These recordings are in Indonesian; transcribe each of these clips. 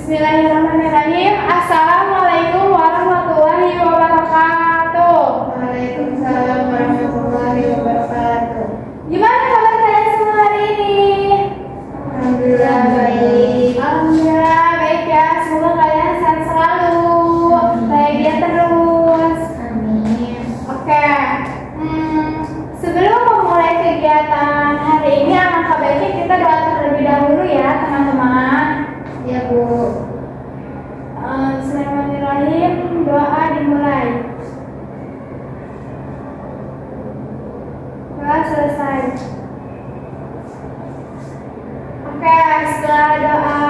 Bismillahirrahmanirrahim. Assalamualaikum warahmatullahi wabarakatuh. Waalaikumsalam warahmatullahi wabarakatuh. Gimana kabar kalian semua hari ini? Alhamdulillah baik. Alhamdulillah baik ya. Semoga kalian sehat selalu, bahagia terus. Amin. Oke. Sebelum memulai kegiatan hari ini, alangkah baiknya kita doa terlebih dahulu ya teman-teman. Ya Bu. Bismillahirrahmanirrahim. Doa dimulai. Doa selesai. Oke, setelah doa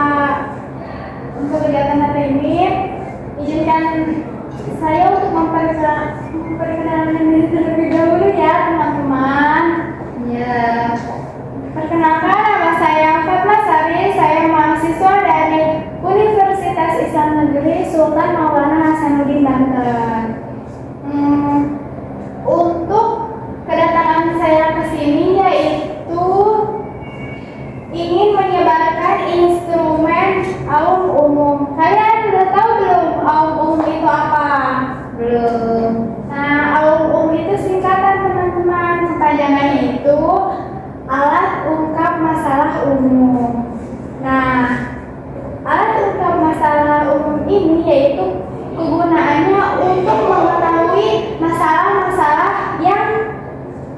untuk kegiatan hari ini, izinkan saya untuk memperkenalkan diri terlebih dahulu ya teman-teman. Ya. Perkenalkan, nama saya Fatma Sari, saya mahasiswa dari Universitas Islam Negeri Sultan Maulana Hasanuddin Banten. Untuk kedatangan saya ke sini yaitu ingin menyebarkan instrumen aum umum. Kalian udah tahu belum aum umum itu apa? Belum. Nah, aum umum itu singkatan teman-teman. Kepanjangannya itu alat ungkap masalah umum. Nah, alat ungkap masalah umum ini yaitu kegunaannya untuk mengetahui masalah-masalah yang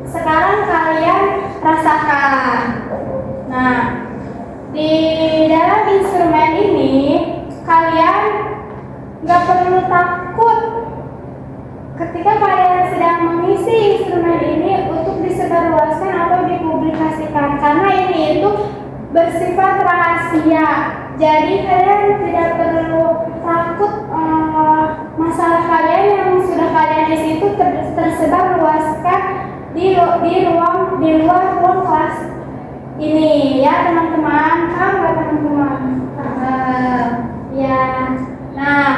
sekarang kalian rasakan. Nah, di dalam instrumen ini kalian nggak perlu takut ketika kalian sedang mengisi instrumen ini untuk disebarluaskan atau dipublikasikan, karena ini itu bersifat rahasia. Jadi kalian tidak perlu takut masalah kalian yang sudah kalian isi itu tersebar luaskan di luar ruang kelas ini ya teman-teman. Paham nggak teman-teman? Ya. Nah,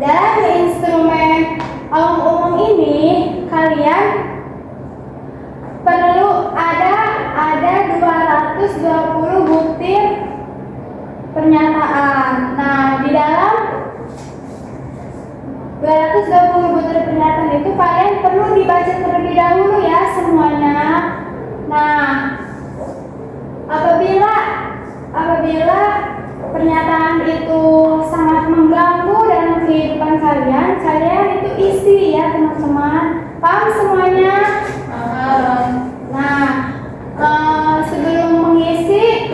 dalam instrumen aum umum ini kalian perlu ada 220 butir pernyataan. Nah, di dalam 220 butir pernyataan itu kalian perlu dibaca terlebih dahulu ya semuanya. Nah, apabila pernyataan itu sangat mengganggu dalam kehidupan kalian itu isi ya teman-teman. Paham semuanya? Nah, sebelum mengisi,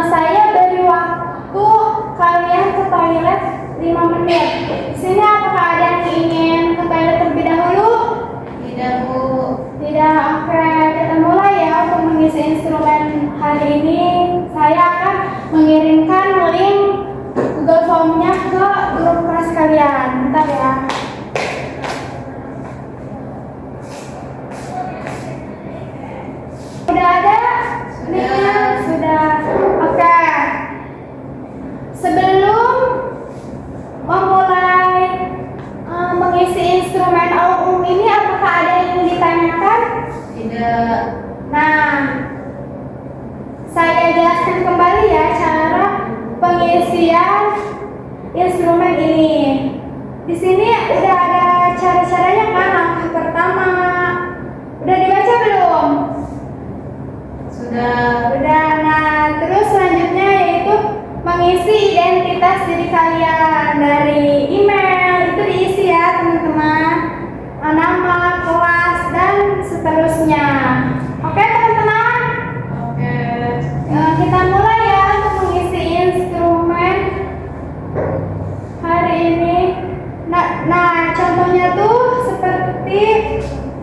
saya beri waktu kalian ke toilet 5 menit. Di sini apakah ada yang ingin ke toilet terlebih dahulu? Tidak Bu. Tidak. Oke, kita mulai ya untuk mengisi instrumen hari ini. Saya akan mengirimkan link Google Form-nya ke grup kelas kalian. Bentar ya. Sudah ada? Linknya? Sudah. Oke. Sebelum memulai mengisi instrumen aum umum ini, apakah ada yang ingin ditanyakan? Tidak. Nah, saya jelaskan kembali ya cara pengisian instrumen ini. Di sini udah ada cara-caranya kan? Langkah pertama udah dibaca belum? Sudah. Udah. Nah, terus selanjutnya yaitu mengisi identitas diri kalian dari email itu diisi ya teman-teman, nama, kelas dan seterusnya. Oke teman-teman? Oke. Kita mulai ya untuk mengisi instrumen hari ini. Nah, contohnya tuh seperti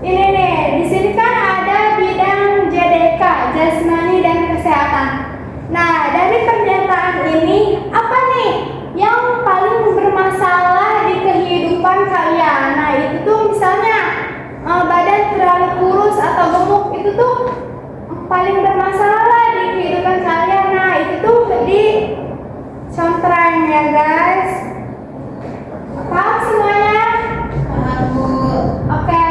ini nih. Di sini kan ada bidang JDK, jasmani dan kesehatan. Nah, dari pernyataan ini apa nih yang paling bermasalah di kehidupan kalian? Nah, itu tuh misalnya badan terlalu kurus atau gemuk, itu tuh paling bermasalah di kehidupan kalian. Nah, itu tuh di contreng ya guys. Paham semuanya? Paham Bu. Oke,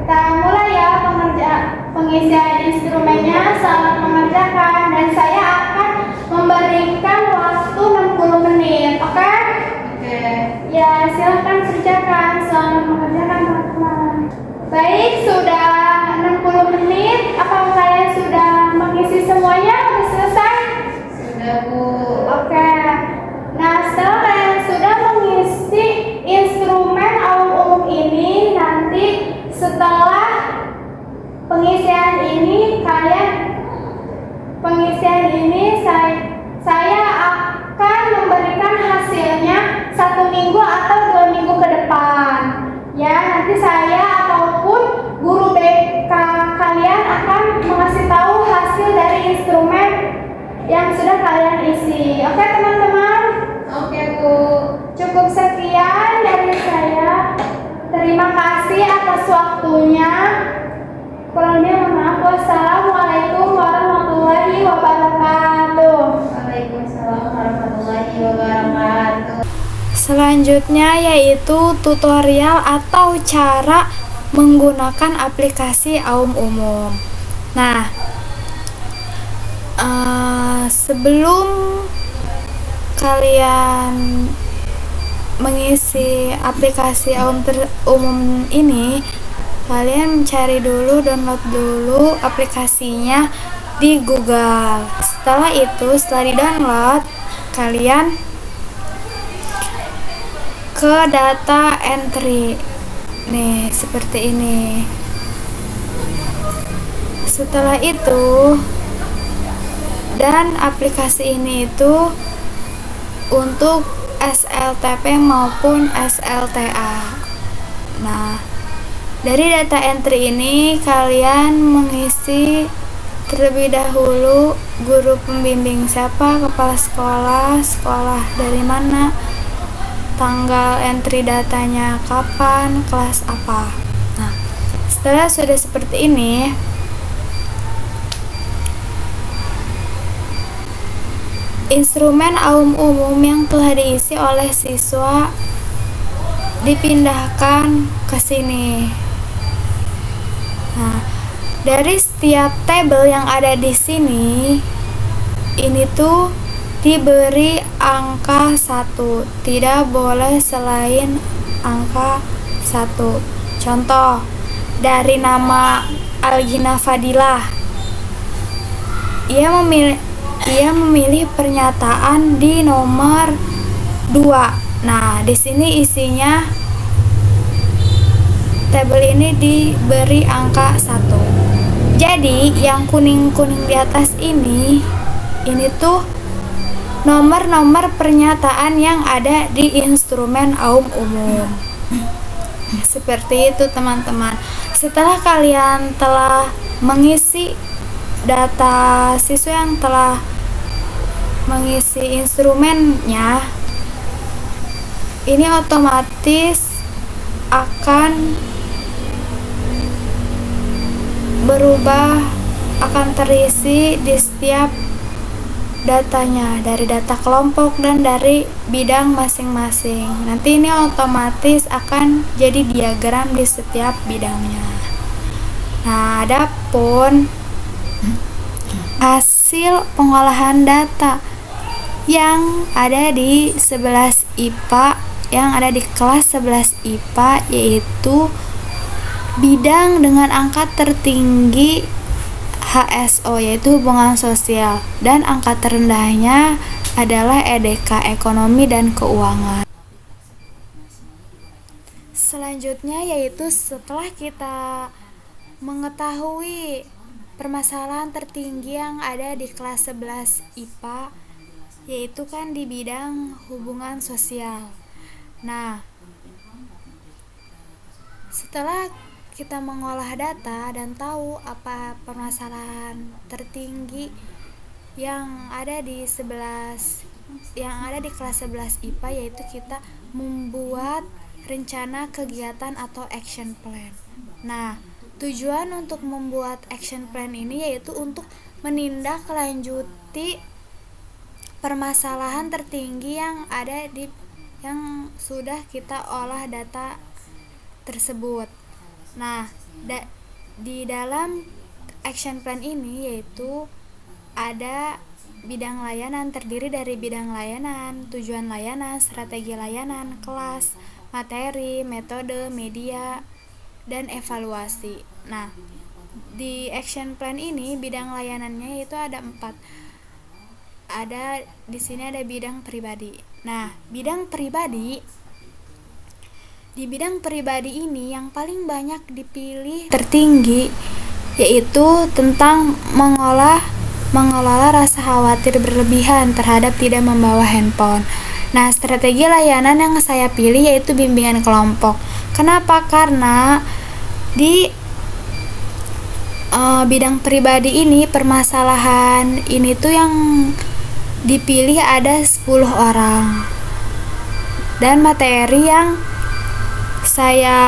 kita mulai ya pengisian instrumennya. Selamat mengerjakan dan saya akan memberikan waktu 60 saya ataupun guru BK kalian akan mengasih tahu hasil dari instrumen yang sudah kalian isi. Oke teman-teman? Oke, Bu. Cukup sekian dari saya. Terima kasih atas waktunya. Kurang lebih mohon maaf. Wassalamualaikum warahmatullahi wabarakatuh. Waalaikumsalam warahmatullahi wabarakatuh. Selanjutnya yaitu tutorial atau cara menggunakan aplikasi Aum Umum. Nah, sebelum kalian mengisi aplikasi Umum ini, kalian mencari dulu, download dulu aplikasinya di Google. Setelah di-download, kalian ke data entry. Nih, seperti ini. Setelah itu, dan aplikasi ini itu untuk SLTP maupun SLTA. Nah, dari data entry ini kalian mengisi terlebih dahulu guru pembimbing siapa, kepala sekolah, sekolah dari mana, tanggal entry datanya kapan, kelas apa. Nah, setelah sudah seperti ini, instrumen Aum Umum yang telah diisi oleh siswa dipindahkan ke sini. Nah, dari setiap tabel yang ada di sini, ini tuh diberi angka 1, tidak boleh selain angka 1. Contoh, dari nama Algina Fadilah, ia memilih pernyataan di nomor 2. Nah, di sini isinya tabel ini diberi angka 1. Jadi, yang kuning-kuning di atas ini tuh nomor-nomor pernyataan yang ada di instrumen Aum Umum. Seperti itu, teman-teman. Setelah kalian telah mengisi data siswa yang telah mengisi instrumennya, ini otomatis akan berubah, akan terisi di setiap datanya, dari data kelompok dan dari bidang masing-masing. Nanti ini otomatis akan jadi diagram di setiap bidangnya. Nah, adapun hasil pengolahan data yang ada di 11 IPA, yang ada di kelas 11 IPA, yaitu bidang dengan angka tertinggi HSO, yaitu hubungan sosial, dan angka terendahnya adalah EDK, ekonomi dan keuangan. Selanjutnya yaitu setelah kita mengetahui permasalahan tertinggi yang ada di kelas 11 IPA, yaitu kan di bidang hubungan sosial. Nah, setelah kita mengolah data dan tahu apa permasalahan tertinggi yang ada di kelas 11 IPA, yaitu kita membuat rencana kegiatan atau action plan. Nah, tujuan untuk membuat action plan ini yaitu untuk menindaklanjuti permasalahan tertinggi yang ada yang sudah kita olah data tersebut. Nah, di dalam action plan ini yaitu ada bidang layanan, terdiri dari bidang layanan, tujuan layanan, strategi layanan, kelas, materi, metode, media, dan evaluasi. Nah, di action plan ini bidang layanannya itu ada 4. Di sini ada bidang pribadi. Nah, di bidang pribadi ini yang paling banyak dipilih tertinggi yaitu tentang mengelola rasa khawatir berlebihan terhadap tidak membawa handphone. Nah, strategi layanan yang saya pilih yaitu bimbingan kelompok. Kenapa? Karena di bidang pribadi ini, permasalahan ini tuh yang dipilih ada 10 orang. Dan materi yang saya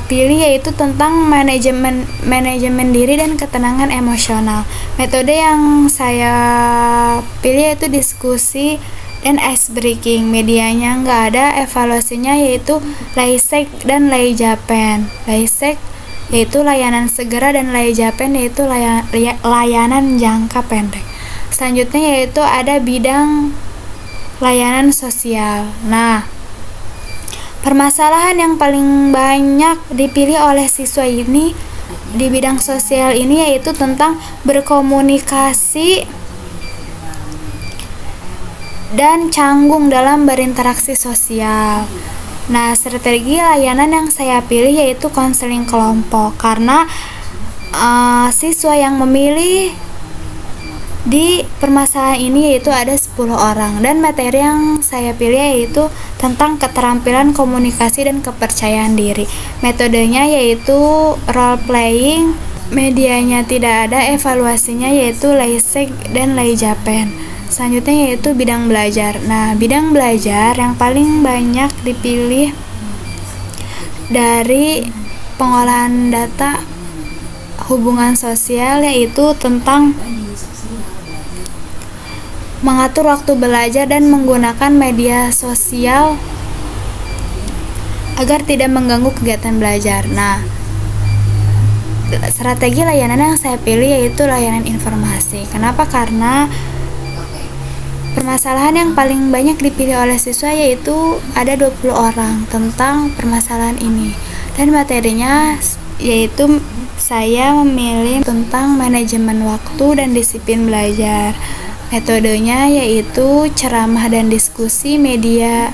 pilih yaitu tentang manajemen diri dan ketenangan emosional. Metode yang saya pilih yaitu diskusi dan ice breaking. Medianya nggak ada, evaluasinya yaitu Laisek dan Laijapen. Laisek yaitu layanan segera dan Laijapen yaitu layanan jangka pendek. Selanjutnya yaitu ada bidang layanan sosial. Nah, permasalahan yang paling banyak dipilih oleh siswa ini di bidang sosial ini yaitu tentang berkomunikasi dan canggung dalam berinteraksi sosial. Nah, strategi layanan yang saya pilih yaitu konseling kelompok karena siswa yang memilih di permasalahan ini yaitu ada 10 orang dan materi yang saya pilih yaitu tentang keterampilan komunikasi dan kepercayaan diri. Metodenya yaitu role playing, medianya tidak ada, evaluasinya yaitu Laisek dan Laijapen. Selanjutnya yaitu bidang belajar. Nah, bidang belajar yang paling banyak dipilih dari pengolahan data hubungan sosial yaitu tentang mengatur waktu belajar dan menggunakan media sosial agar tidak mengganggu kegiatan belajar. Nah, strategi layanan yang saya pilih yaitu layanan informasi. Kenapa? Karena permasalahan yang paling banyak dipilih oleh siswa yaitu ada 20 orang tentang permasalahan ini. Dan materinya yaitu saya memilih tentang manajemen waktu dan disiplin belajar. Metodenya yaitu ceramah dan diskusi, medianya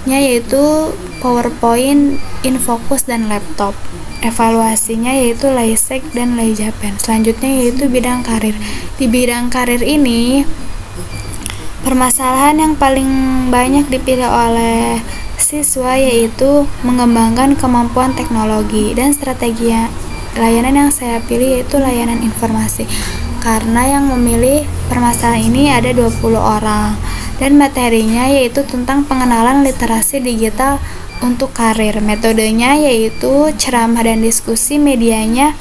yaitu PowerPoint, InFocus, dan laptop. Evaluasinya yaitu Laisek dan Laijapen. Selanjutnya yaitu bidang karir. Di bidang karir ini permasalahan yang paling banyak dipilih oleh siswa yaitu mengembangkan kemampuan teknologi dan strategi layanan yang saya pilih yaitu layanan informasi karena yang memilih permasalahan ini ada 20 orang dan materinya yaitu tentang pengenalan literasi digital untuk karir. Metodenya yaitu ceramah dan diskusi, medianya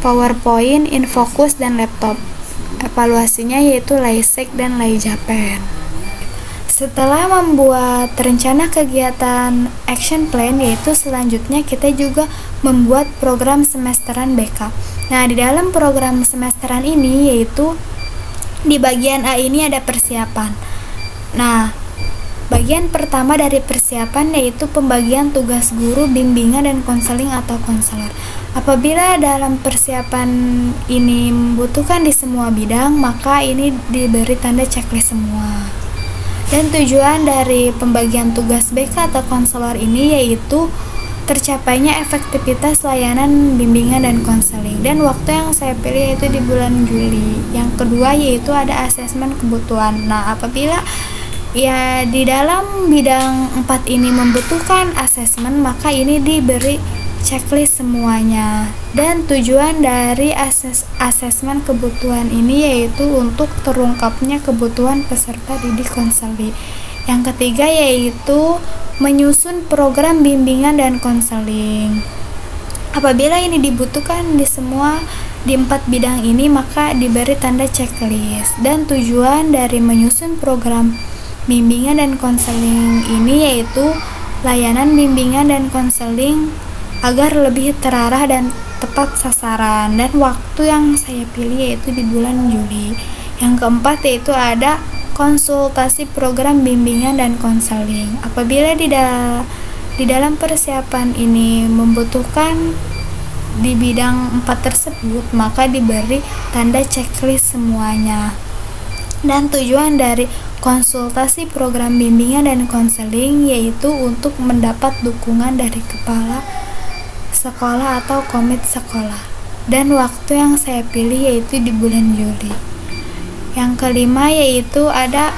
PowerPoint, InFocus, dan laptop. Evaluasinya yaitu Laisek dan Laijapen. Setelah membuat rencana kegiatan action plan yaitu selanjutnya kita juga membuat program semesteran BK. Nah, di dalam program semesteran ini yaitu di bagian A ini ada persiapan. Nah, bagian pertama dari persiapan yaitu pembagian tugas guru, bimbingan, dan konseling atau konselor. Apabila dalam persiapan ini membutuhkan di semua bidang, maka ini diberi tanda checklist semua. Dan tujuan dari pembagian tugas BK atau konselor ini yaitu tercapainya efektivitas layanan bimbingan dan konseling. Dan waktu yang saya pilih yaitu di bulan Juli. Yang kedua yaitu ada asesmen kebutuhan. Nah, apabila di dalam bidang 4 ini membutuhkan asesmen, maka ini diberi checklist semuanya. Dan tujuan dari asesmen kebutuhan ini yaitu untuk terungkapnya kebutuhan peserta didik konseling. Yang ketiga yaitu menyusun program bimbingan dan konseling. Apabila ini dibutuhkan di 4 bidang ini, maka diberi tanda checklist. Dan tujuan dari menyusun program bimbingan dan konseling ini yaitu layanan bimbingan dan konseling agar lebih terarah dan tepat sasaran. Dan waktu yang saya pilih yaitu di bulan Juli. Yang keempat yaitu ada konsultasi program bimbingan dan konseling. Apabila di dalam persiapan ini membutuhkan di bidang 4 tersebut, maka diberi tanda checklist semuanya. Dan tujuan dari konsultasi program bimbingan dan konseling yaitu untuk mendapat dukungan dari kepala sekolah atau komit sekolah. Dan waktu yang saya pilih yaitu di bulan Juli. Yang kelima yaitu ada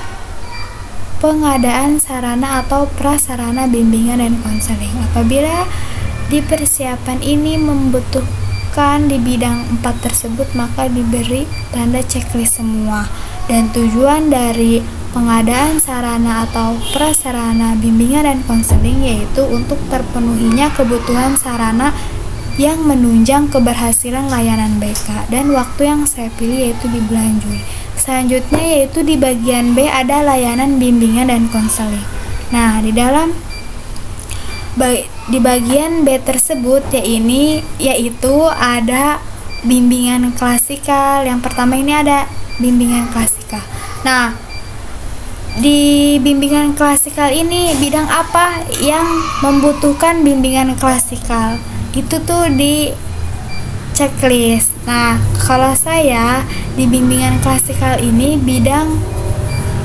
pengadaan sarana atau prasarana bimbingan dan konseling. Apabila di persiapan ini membutuhkan di bidang 4 tersebut, maka diberi tanda checklist semua. Dan tujuan dari pengadaan sarana atau prasarana bimbingan dan konseling yaitu untuk terpenuhinya kebutuhan sarana yang menunjang keberhasilan layanan BK. Dan waktu yang saya pilih yaitu di bulan Juli. Selanjutnya yaitu di bagian B ada layanan bimbingan dan konseling. Nah, di bagian B tersebut yaitu ada bimbingan klasikal. Yang pertama ini ada bimbingan klasikal. Nah, di bimbingan klasikal ini bidang apa yang membutuhkan bimbingan klasikal? Itu tuh di checklist. Nah, kalau saya di bimbingan klasikal ini bidang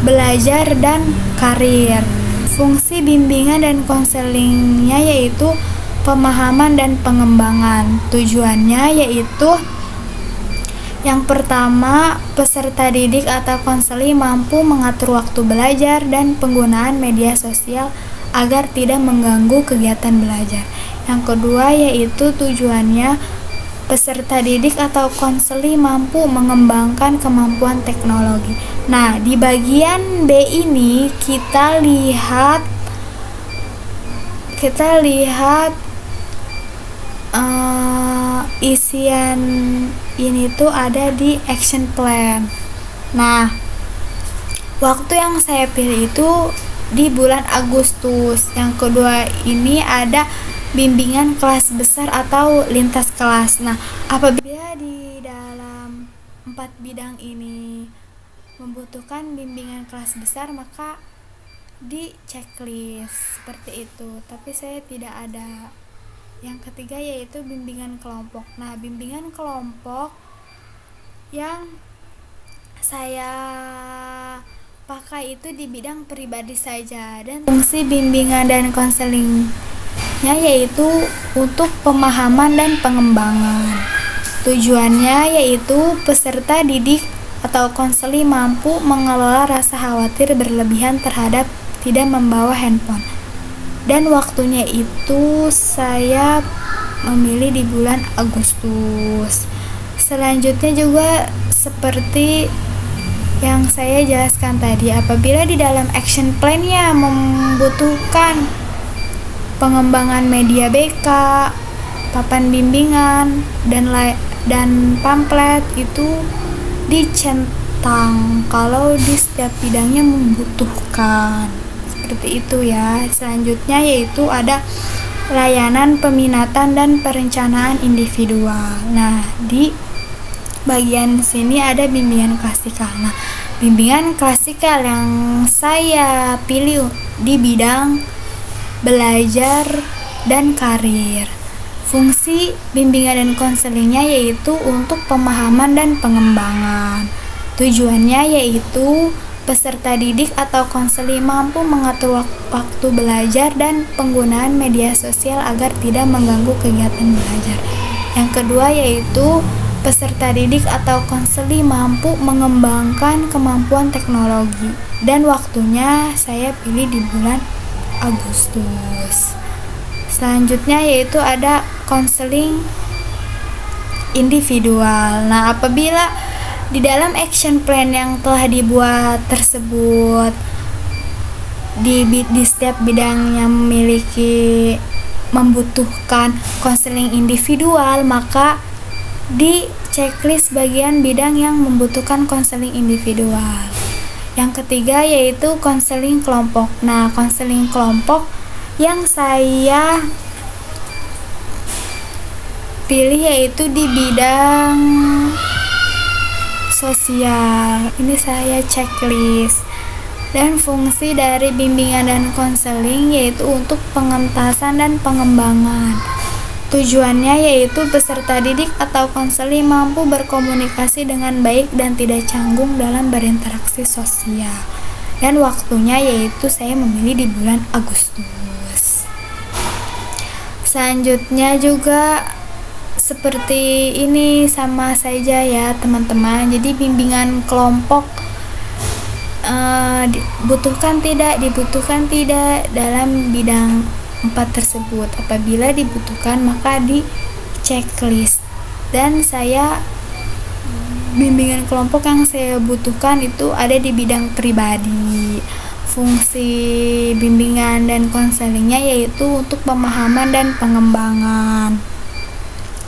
belajar dan karir. Fungsi bimbingan dan konselingnya yaitu pemahaman dan pengembangan. Tujuannya yaitu yang pertama, peserta didik atau konseling mampu mengatur waktu belajar dan penggunaan media sosial agar tidak mengganggu kegiatan belajar. Yang kedua yaitu tujuannya peserta didik atau konseling mampu mengembangkan kemampuan teknologi. Nah, di bagian B ini kita lihat isian ini tuh ada di action plan. Nah, waktu yang saya pilih itu di bulan Agustus. Yang kedua ini ada bimbingan kelas besar atau lintas kelas. Nah, apabila di dalam 4 bidang ini membutuhkan bimbingan kelas besar, maka di checklist seperti itu. Tapi saya tidak ada. Yang ketiga yaitu bimbingan kelompok. Nah, bimbingan kelompok yang saya pakai itu di bidang pribadi saja, dan fungsi bimbingan dan konselingnya yaitu untuk pemahaman dan pengembangan. Tujuannya yaitu peserta didik atau konseling mampu mengelola rasa khawatir berlebihan terhadap tidak membawa handphone. Dan waktunya itu saya memilih di bulan Agustus. Selanjutnya juga seperti yang saya jelaskan tadi, apabila di dalam action plan-nya membutuhkan pengembangan media BK, papan bimbingan, dan pamflet itu dicentang kalau di setiap bidangnya membutuhkan. Seperti itu ya. Selanjutnya yaitu ada layanan peminatan dan perencanaan individual. Nah, di bagian sini ada bimbingan klasikal. Nah, bimbingan klasikal yang saya pilih di bidang belajar dan karir. Fungsi bimbingan dan konselingnya yaitu untuk pemahaman dan pengembangan. Tujuannya yaitu peserta didik atau konseling mampu mengatur waktu belajar dan penggunaan media sosial agar tidak mengganggu kegiatan belajar. Yang kedua yaitu peserta didik atau konseling mampu mengembangkan kemampuan teknologi, dan waktunya saya pilih di bulan Agustus. Selanjutnya yaitu ada konseling individual. Nah, apabila di dalam action plan yang telah dibuat tersebut di setiap bidang yang membutuhkan konseling individual, maka di checklist bagian bidang yang membutuhkan konseling individual. Yang ketiga yaitu konseling kelompok. Nah, konseling kelompok yang saya pilih yaitu di bidang sosial. Ini saya checklist. Dan fungsi dari bimbingan dan konseling yaitu untuk pengentasan dan pengembangan. Tujuannya yaitu peserta didik atau konseling mampu berkomunikasi dengan baik dan tidak canggung dalam berinteraksi sosial. Dan waktunya yaitu saya memilih di bulan Agustus. Selanjutnya juga seperti ini sama saja ya teman-teman. Jadi bimbingan kelompok dibutuhkan dibutuhkan tidak dalam bidang 4 tersebut. Apabila dibutuhkan maka di checklist. Dan saya bimbingan kelompok yang saya butuhkan itu ada di bidang pribadi. Fungsi bimbingan dan konselingnya yaitu untuk pemahaman dan pengembangan.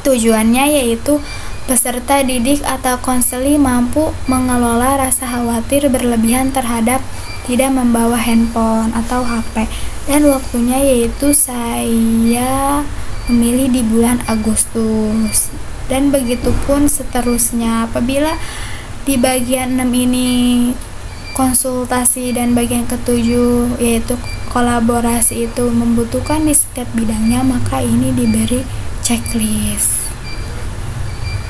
Tujuannya yaitu peserta didik atau konseling mampu mengelola rasa khawatir berlebihan terhadap tidak membawa handphone atau HP. Dan waktunya yaitu saya memilih di bulan Agustus. Dan begitupun seterusnya. Apabila di bagian 6 ini konsultasi dan bagian ketujuh yaitu kolaborasi itu membutuhkan di setiap bidangnya, maka ini diberi checklist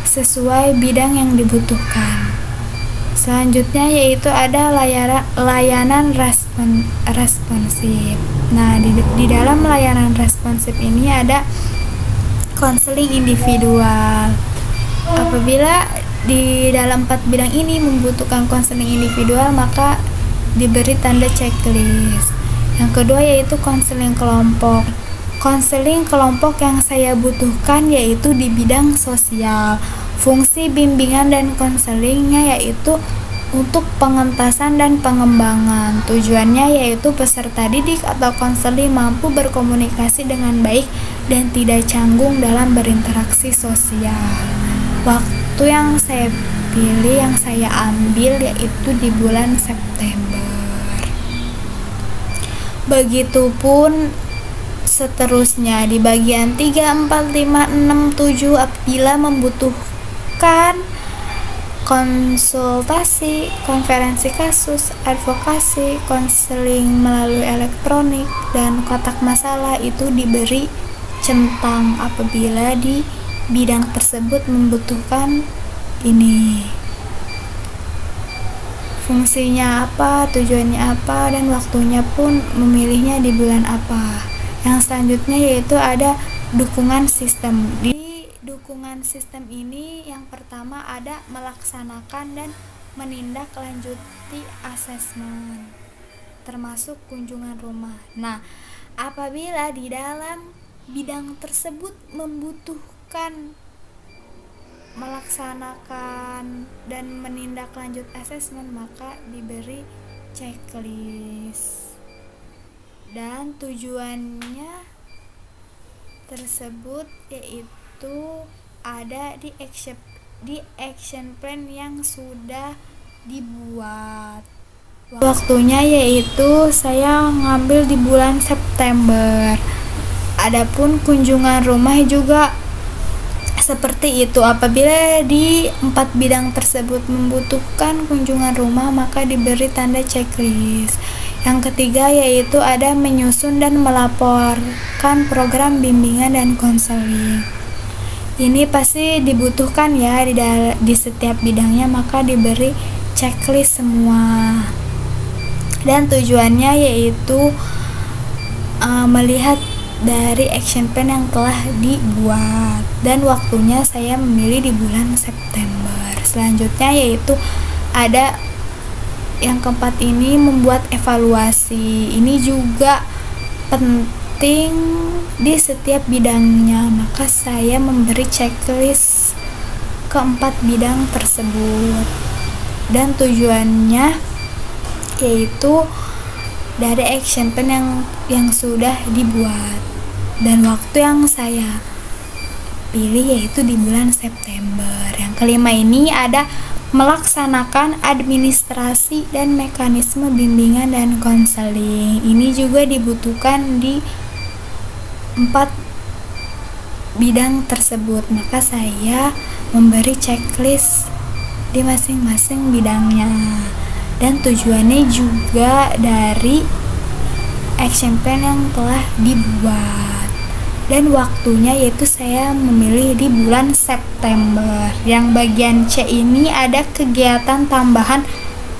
sesuai bidang yang dibutuhkan. Selanjutnya yaitu ada layanan responsif. Nah, di dalam layanan responsif ini ada konseling individual. Apabila di dalam 4 bidang ini membutuhkan konseling individual, maka diberi tanda checklist. Yang kedua yaitu konseling kelompok. Konseling kelompok yang saya butuhkan yaitu di bidang sosial. Fungsi bimbingan dan konselingnya yaitu untuk pengentasan dan pengembangan. Tujuannya yaitu peserta didik atau konseling mampu berkomunikasi dengan baik dan tidak canggung dalam berinteraksi sosial. Waktu yang saya pilih, yang saya ambil yaitu di bulan September. Begitupun seterusnya di bagian 3, 4, 5, 6, 7 apabila membutuhkan konsultasi, konferensi kasus, advokasi, konseling melalui elektronik, dan kotak masalah itu diberi centang apabila di bidang tersebut membutuhkan ini. Fungsinya apa, tujuannya apa, dan waktunya pun memilihnya di bulan apa. Yang selanjutnya yaitu ada dukungan sistem. Di dukungan sistem ini yang pertama ada melaksanakan dan menindaklanjuti asesmen termasuk kunjungan rumah. Nah, apabila di dalam bidang tersebut membutuhkan melaksanakan dan menindaklanjut asesmen, maka diberi checklist. Dan tujuannya tersebut yaitu ada di action plan yang sudah dibuat. Waktunya yaitu saya ngambil di bulan September. Adapun kunjungan rumah juga seperti itu. Apabila di 4 bidang tersebut membutuhkan kunjungan rumah, maka diberi tanda checklist. Yang ketiga yaitu ada menyusun dan melaporkan program bimbingan dan konseling. Ini pasti dibutuhkan ya di setiap bidangnya, maka diberi checklist semua. Dan tujuannya yaitu melihat dari action plan yang telah dibuat. Dan waktunya saya memilih di bulan September. Selanjutnya yaitu ada yang keempat ini membuat evaluasi. Ini juga penting di setiap bidangnya, maka saya memberi checklist keempat bidang tersebut. Dan tujuannya yaitu dari action plan yang sudah dibuat. Dan waktu yang saya pilih yaitu di bulan September. Yang kelima ini ada melaksanakan administrasi dan mekanisme bimbingan dan konseling. Ini juga dibutuhkan di 4 bidang tersebut, maka saya memberi checklist di masing-masing bidangnya. Dan tujuannya juga dari action plan yang telah dibuat. Dan waktunya yaitu saya memilih di bulan September. Yang bagian C ini ada kegiatan tambahan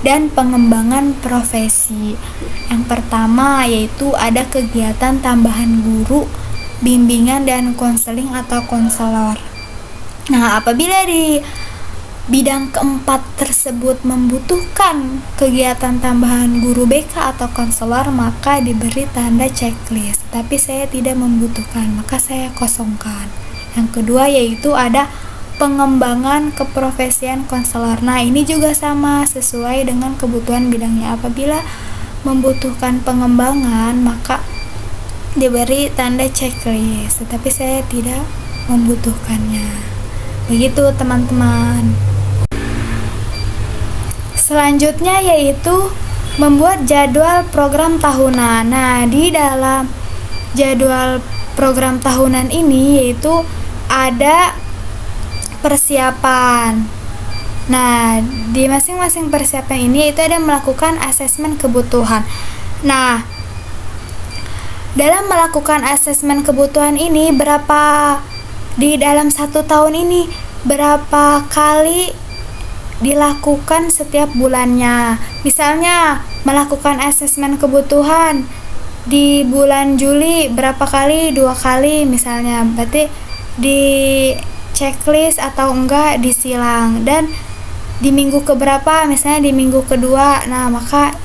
dan pengembangan profesi. Yang pertama yaitu ada kegiatan tambahan guru, bimbingan dan konseling atau konselor. Nah, apabila di bidang keempat tersebut membutuhkan kegiatan tambahan guru BK atau konselor, maka diberi tanda checklist. Tapi saya tidak membutuhkan, maka saya kosongkan. Yang kedua yaitu ada pengembangan keprofesian konselor. Nah, ini juga sama, sesuai dengan kebutuhan bidangnya. Apabila membutuhkan pengembangan, maka diberi tanda checklist. Tetapi saya tidak membutuhkannya. Begitu teman-teman. Selanjutnya yaitu membuat jadwal program tahunan. Nah, di dalam jadwal program tahunan ini yaitu ada persiapan. Nah, di masing-masing persiapan ini itu ada melakukan asesmen kebutuhan. Nah, dalam melakukan asesmen kebutuhan ini di dalam 1 tahun ini berapa kali dilakukan setiap bulannya. Misalnya melakukan asesmen kebutuhan di bulan Juli berapa kali? 2 kali misalnya. Berarti di checklist atau enggak disilang. Dan di minggu keberapa? Misalnya di minggu kedua. Nah, maka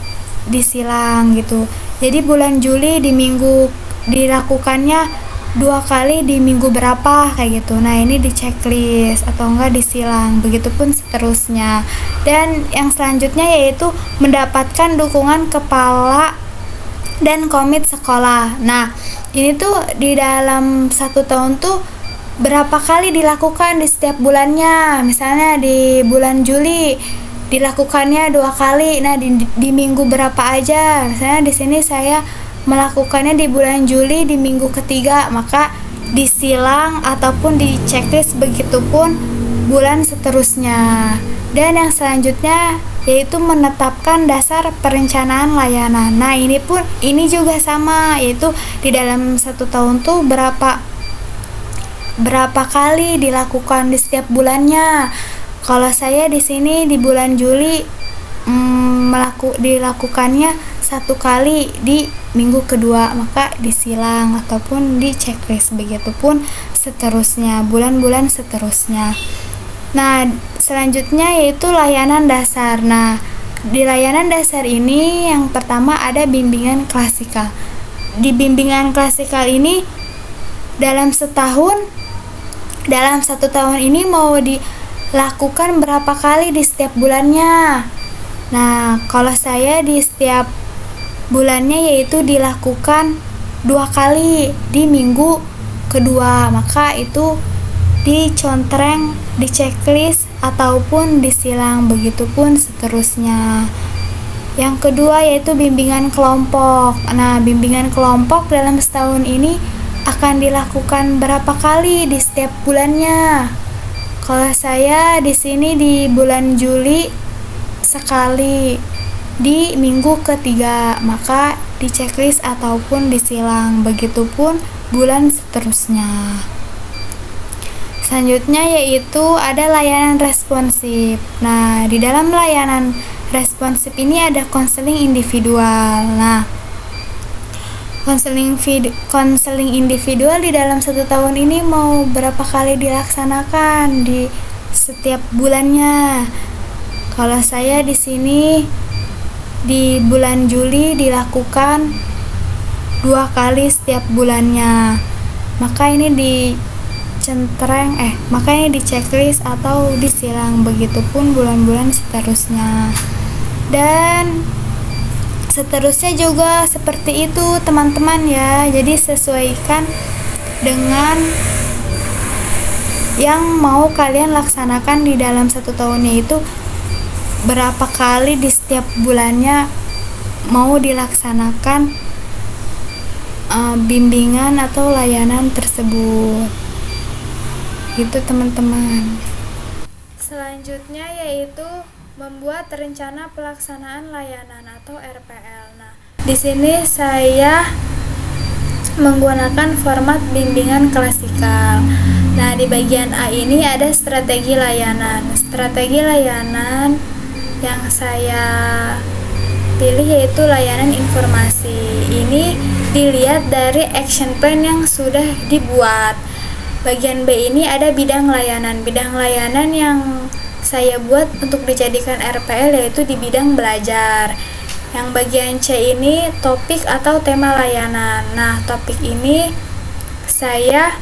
disilang gitu. Jadi bulan Juli di minggu dilakukannya 2 kali di minggu berapa kayak gitu. Nah, ini di checklist atau enggak disilang. Begitupun seterusnya. Dan yang selanjutnya yaitu mendapatkan dukungan kepala dan komit sekolah. Nah, ini tuh di dalam 1 tahun tuh berapa kali dilakukan di setiap bulannya. Misalnya di bulan Juli dilakukannya 2 kali. Nah, di minggu berapa aja? Misalnya di sini saya melakukannya di bulan Juli di minggu ketiga, maka disilang ataupun di checklist. Begitupun bulan seterusnya. Dan yang selanjutnya yaitu menetapkan dasar perencanaan layanan. Nah, ini juga sama, yaitu di dalam 1 tahun tuh berapa kali dilakukan di setiap bulannya. Kalau saya di sini di bulan Juli dilakukannya 1 kali di minggu kedua, maka disilang ataupun di checklist. Begitupun seterusnya, bulan-bulan seterusnya. Nah, selanjutnya yaitu layanan dasar. Nah, di layanan dasar ini yang pertama ada bimbingan klasikal. Di bimbingan klasikal ini dalam 1 tahun ini mau dilakukan berapa kali di setiap bulannya. Nah, kalau saya di setiap bulannya yaitu dilakukan 2 kali di minggu kedua, maka itu dicontreng di checklist ataupun disilang. Begitupun seterusnya. Yang kedua yaitu bimbingan kelompok. Nah, bimbingan kelompok dalam setahun ini akan dilakukan berapa kali di setiap bulannya. Kalau saya di sini di bulan Juli sekali di minggu ketiga, maka di checklist ataupun disilang. Begitupun bulan seterusnya. Selanjutnya yaitu ada layanan responsif. Nah, di dalam layanan responsif ini ada konseling individual. Nah, konseling individual di dalam 1 tahun ini mau berapa kali dilaksanakan di setiap bulannya. Kalau saya di sini di bulan Juli dilakukan 2 kali setiap bulannya. Maka ini di checklist atau disilang. Begitupun bulan-bulan seterusnya. Dan seterusnya juga seperti itu teman-teman ya. Jadi sesuaikan dengan yang mau kalian laksanakan di dalam 1 tahunnya itu berapa kali di setiap bulannya mau dilaksanakan bimbingan atau layanan tersebut. Gitu teman-teman. Selanjutnya yaitu membuat rencana pelaksanaan layanan atau RPL. Nah, di sini saya menggunakan format bimbingan klasikal. Nah, di bagian A ini ada strategi layanan. Strategi layanan yang saya pilih yaitu layanan informasi. Ini dilihat dari action plan yang sudah dibuat. Bagian B ini ada bidang layanan. Bidang layanan yang saya buat untuk dijadikan RPL yaitu di bidang belajar. Yang bagian C ini topik atau tema layanan. Nah, topik ini saya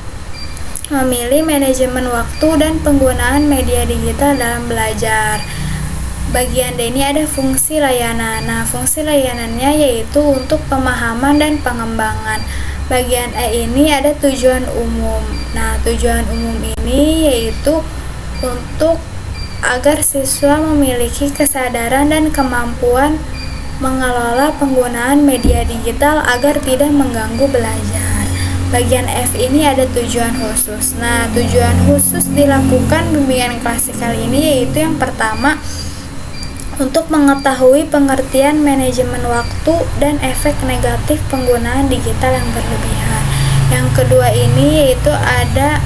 memilih manajemen waktu dan penggunaan media digital dalam belajar. Bagian D ini ada fungsi layanan. Nah, fungsi layanannya yaitu untuk pemahaman dan pengembangan. Bagian E ini ada tujuan umum. Nah, tujuan umum ini yaitu untuk agar siswa memiliki kesadaran dan kemampuan mengelola penggunaan media digital agar tidak mengganggu belajar. Bagian F ini ada tujuan khusus. Nah, tujuan khusus dilakukan bimbingan klasikal ini yaitu yang pertama untuk mengetahui pengertian manajemen waktu dan efek negatif penggunaan digital yang berlebihan. Yang kedua ini yaitu ada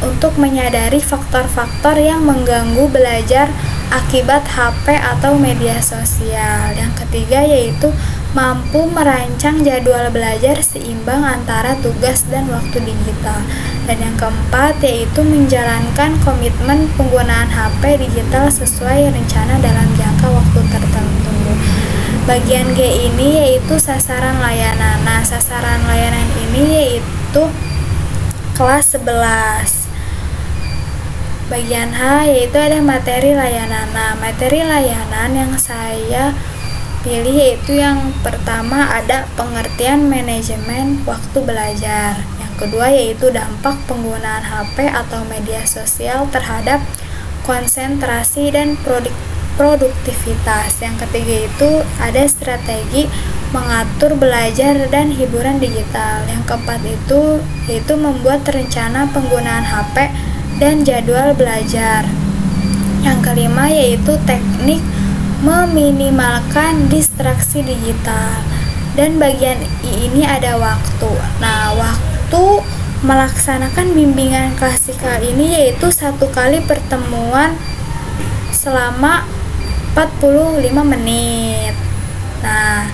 untuk menyadari faktor-faktor yang mengganggu belajar akibat HP atau media sosial. Yang ketiga yaitu mampu merancang jadwal belajar seimbang antara tugas dan waktu digital. Dan yang keempat yaitu menjalankan komitmen penggunaan HP digital sesuai rencana dalam jangka waktu tertentu. Bagian G ini yaitu sasaran layanan. Nah, sasaran layanan ini yaitu kelas 11. Bagian H yaitu ada materi layanan. Nah, materi layanan yang saya pilih yaitu yang pertama ada pengertian manajemen waktu belajar. Yang kedua yaitu dampak penggunaan HP atau media sosial terhadap konsentrasi dan produktivitas. Yang ketiga itu ada strategi mengatur belajar dan hiburan digital. Yang keempat itu yaitu membuat rencana penggunaan HP dan jadwal belajar. Yang kelima yaitu teknik meminimalkan distraksi digital. Dan bagian I ini ada waktu. Nah, waktu melaksanakan bimbingan klasikal ini yaitu 1 kali pertemuan selama 45 menit. Nah,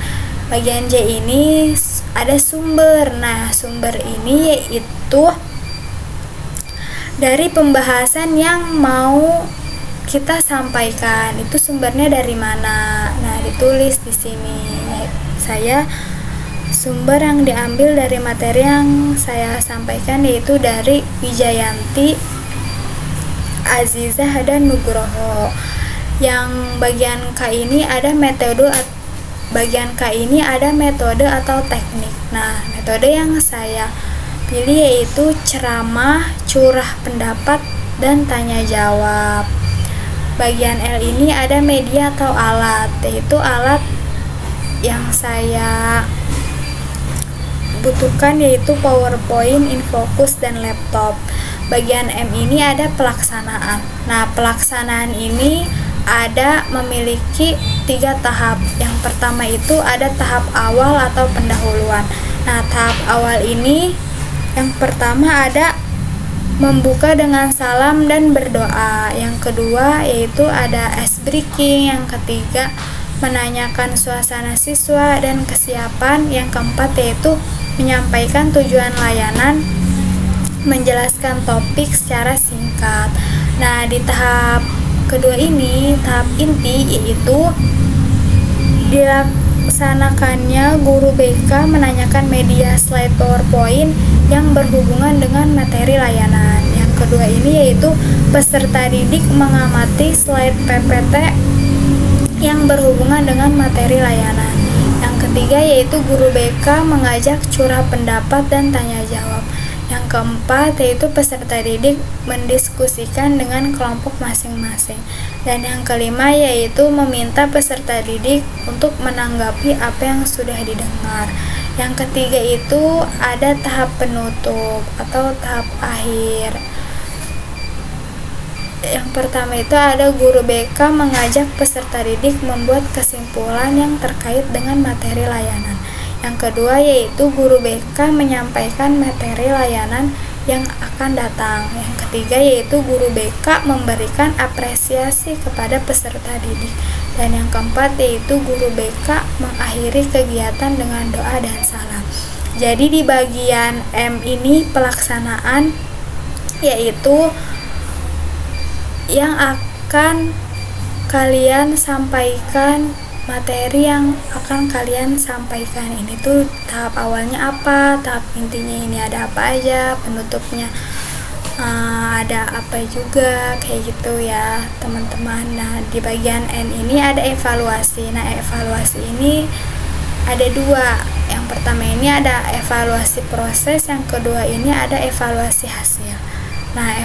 bagian J ini ada sumber. Nah, sumber ini yaitu dari pembahasan yang mau kita sampaikan. Itu sumbernya dari mana? Nah, ditulis di sini. Saya sumber yang diambil dari materi yang saya sampaikan yaitu dari Wijayanti, Azizah dan Nugroho. Yang bagian K ini ada metode atau teknik. Nah, metode yang saya pilih yaitu ceramah, curah pendapat, dan tanya jawab. Bagian L ini ada media atau alat, yaitu alat yang saya butuhkan yaitu PowerPoint, InFocus, dan laptop. Bagian M ini ada pelaksanaan. Nah, pelaksanaan ini ada memiliki 3 tahap. Yang pertama itu ada tahap awal atau pendahuluan. Nah, tahap awal ini yang pertama ada membuka dengan salam dan berdoa. Yang kedua yaitu ada ice breaking. Yang ketiga menanyakan suasana siswa dan kesiapan. Yang keempat yaitu menyampaikan tujuan layanan, menjelaskan topik secara singkat. Nah, di tahap kedua ini, tahap inti, yaitu dilaksanakannya guru BK menanyakan media slide PowerPoint yang berhubungan dengan materi layanan. Yang kedua ini yaitu peserta didik mengamati slide PPT yang berhubungan dengan materi layanan. Yang ketiga yaitu guru BK mengajak curah pendapat dan tanya jawab. Yang keempat yaitu peserta didik mendiskusikan dengan kelompok masing-masing. Dan yang kelima yaitu meminta peserta didik untuk menanggapi apa yang sudah didengar. Yang ketiga itu ada tahap penutup atau tahap akhir. Yang pertama itu ada guru BK mengajak peserta didik membuat kesimpulan yang terkait dengan materi layanan. Yang kedua yaitu guru BK menyampaikan materi layanan yang akan datang. Yang ketiga yaitu guru BK memberikan apresiasi kepada peserta didik. Dan yang keempat yaitu guru BK mengakhiri kegiatan dengan doa dan salam. Jadi di bagian M ini pelaksanaan yaitu yang akan kalian sampaikan materi yang akan kalian sampaikan. Ini tuh tahap awalnya apa, tahap intinya ini ada apa aja, penutupnya ada apa juga, kayak gitu ya teman-teman. Nah, di bagian N ini ada evaluasi. Nah, evaluasi ini ada dua. Yang pertama ini ada evaluasi proses, yang kedua ini ada evaluasi hasil. Nah,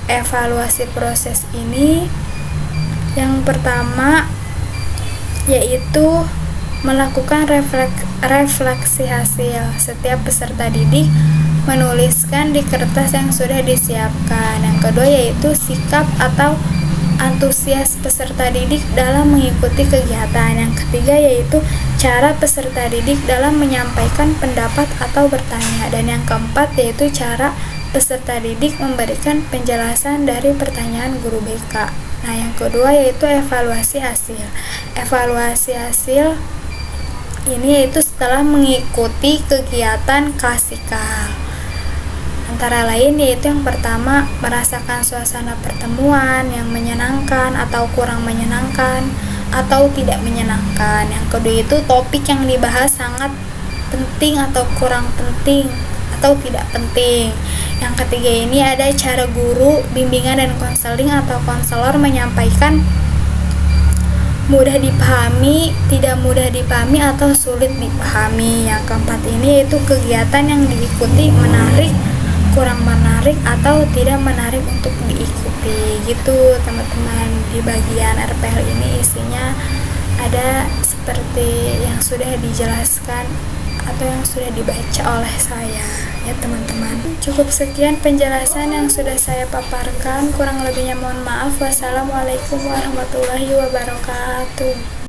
evaluasi proses ini yang pertama yaitu melakukan refleksi hasil. Setiap peserta didik menuliskan di kertas yang sudah disiapkan. Yang kedua yaitu sikap atau antusias peserta didik dalam mengikuti kegiatan. Yang ketiga yaitu cara peserta didik dalam menyampaikan pendapat atau bertanya. Dan yang keempat yaitu cara peserta didik memberikan penjelasan dari pertanyaan guru BK. Nah, yang kedua yaitu evaluasi hasil. Evaluasi hasil ini yaitu setelah mengikuti kegiatan klasikal. Antara lain yaitu yang pertama, merasakan suasana pertemuan yang menyenangkan atau kurang menyenangkan atau tidak menyenangkan. Yang kedua itu topik yang dibahas sangat penting atau kurang penting atau tidak penting. Yang ketiga ini ada cara guru, bimbingan dan konseling atau konselor menyampaikan mudah dipahami, tidak mudah dipahami atau sulit dipahami. Yang keempat ini yaitu kegiatan yang diikuti menarik, kurang menarik atau tidak menarik untuk diikuti. Gitu teman-teman. Di bagian RPL ini isinya ada seperti yang sudah dijelaskan atau yang sudah dibaca oleh saya ya teman-teman. Cukup sekian penjelasan yang sudah saya paparkan, kurang lebihnya mohon maaf. Wassalamualaikum warahmatullahi wabarakatuh.